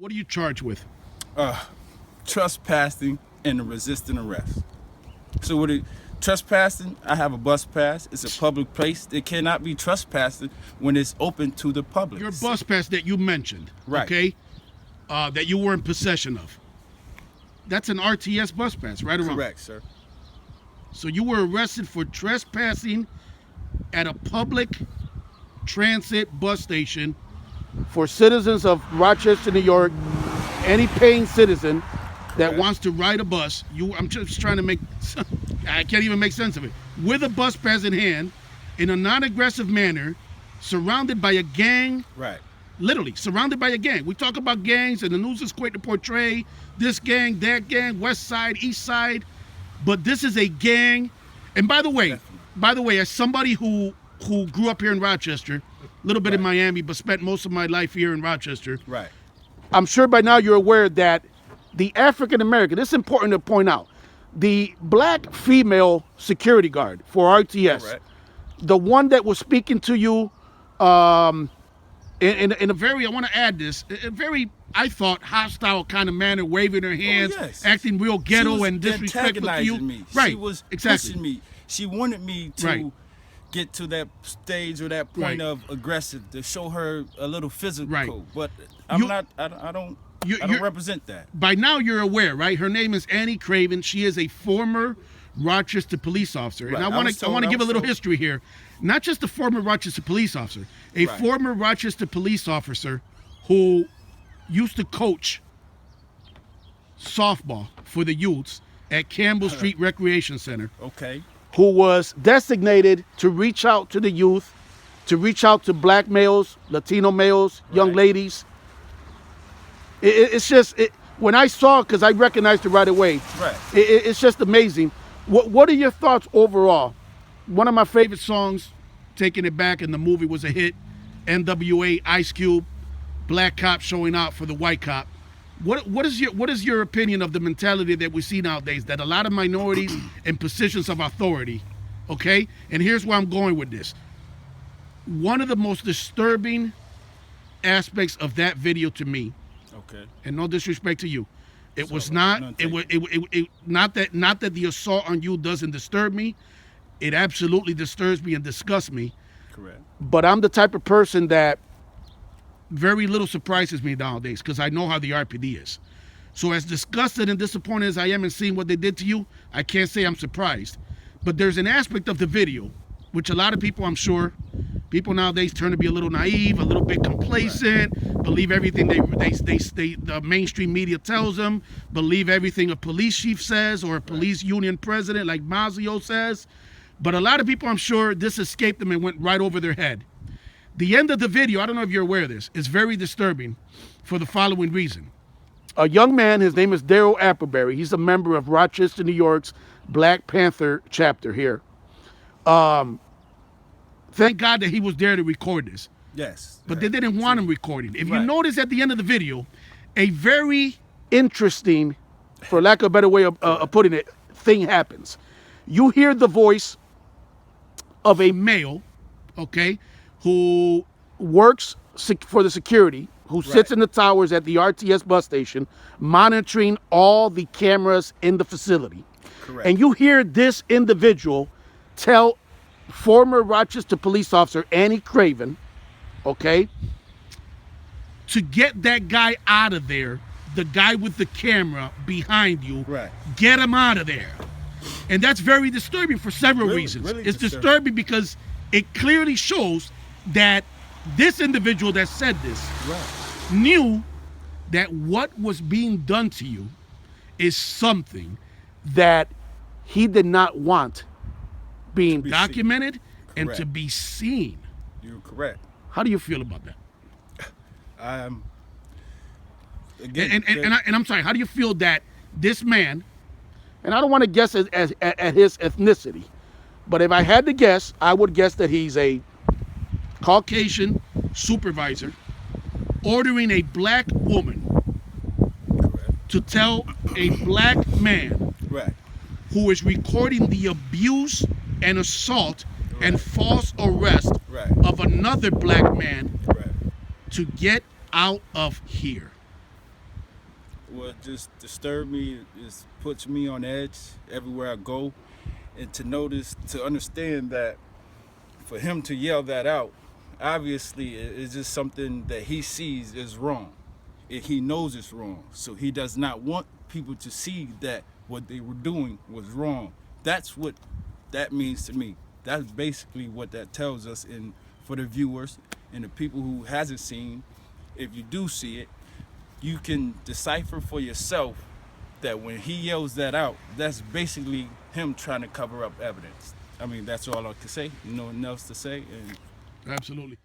What are you charged with? Trespassing and resisting arrest. So with it, trespassing, I have a bus pass. It's a public place. It cannot be trespassing when it's open to the public. Your bus pass that you mentioned, Right. okay, that you were in possession of. That's an RTS bus pass, right or wrong? Correct, sir. So you were arrested for trespassing at a public transit bus station for citizens of Rochester, New York, any paying citizen that Correct. wants to ride a bus. I'm just trying to make, I can't even make sense of it. With a bus pass in hand, in a non-aggressive manner, surrounded by a gang. Right. Literally, surrounded by a gang. We talk about gangs, and the news is quick to portray this gang, that gang, west side, east side. But this is a gang. And by the way, as somebody who grew up here in Rochester, a little bit in Miami, but spent most of my life here in Rochester. Right. I'm sure by now you're aware that the African American, this is important to point out, the black female security guard for RTS, Correct. the one that was speaking to you in a very, I want to add this, a very, I thought, hostile kind of manner, waving her hands, yes. acting real She ghetto was and disrespectful to you. antagonizing me. Right, She was exactly. pushing me. She wanted me to Right. get to that stage or that Right. point of aggressive, to show her a little physical. Right. But I don't You're- represent that. By now you're aware, right? Her name is Annie Craven. She is a former Rochester police officer. And Right. I want to give a little history here. Not just a former Rochester police officer, a Right. former Rochester police officer who used to coach softball for the youths at Campbell Street Recreation Center, Okay. who was designated to reach out to the youth, to reach out to black males, Latino males, young Right. ladies. It's just, when I saw it, because I recognized it right away, Right. it's just amazing. What are your thoughts overall? One of my favorite songs, Taking It Back, in the movie was a hit. NWA, Ice Cube, black cop showing out for the white cop. What is your opinion of the mentality that we see nowadays, that a lot of minorities in positions of authority, okay? And here's where I'm going with this. One of the most disturbing aspects of that video to me, Okay. and no disrespect to you, it So, was not none it was it not that the assault on you doesn't disturb me. It absolutely disturbs me and disgusts me. Correct. But I'm the type of person that very little surprises me nowadays, because I know how the RPD is. So as disgusted and disappointed as I am in seeing what they did to you, I can't say I'm surprised. But there's an aspect of the video, which a lot of people, I'm sure, people nowadays turn to be a little naive, a little bit complacent, believe everything the mainstream media tells them, believe everything a police chief says or a police union president like Mazio says. But a lot of people, I'm sure, this escaped them and went right over their head. The end of the video, I don't know if you're aware of this, is very disturbing for the following reason. A young man, his name is Daryl Appleberry. He's a member of Rochester, New York's Black Panther chapter here. Thank God that he was there to record this. Yes. But they didn't want him recording. If you Right. notice at the end of the video, a very interesting, for lack of a better way of putting it, thing happens. You hear the voice of a male, okay, who works for the security, who sits Right. in the towers at the RTS bus station, monitoring all the cameras in the facility. Correct. And you hear this individual tell former Rochester police officer Annie Craven, okay, to get that guy out of there, the guy with the camera behind you, Right. get him out of there. And that's very disturbing for several Really, reasons. really It's disturbing. disturbing because it clearly shows that this individual that said this Right. knew that what was being done to you is something that he did not want being be documented and Correct. to be seen. You're correct. How do you feel about that? Again, And I'm sorry, how do you feel that this man, and I don't want to guess at his ethnicity, but if I had to guess, I would guess that he's a Caucasian supervisor ordering a black woman to tell a black man right. who is recording the abuse and assault and false arrest Right. of another black man Right. to get out of here. what just disturbed me is puts me on edge everywhere I go, and to understand that for him to yell that out, obviously it's just something that he sees is wrong. He knows it's wrong, so he does not want people to see that what they were doing was wrong. That's what that means to me. That's basically what that tells us. And for the viewers and the people who hasn't seen, if you do see it, you can decipher for yourself that when he yells that out, that's basically him trying to cover up evidence. I mean, that's all I can say. Nothing else to say. And Absolutely.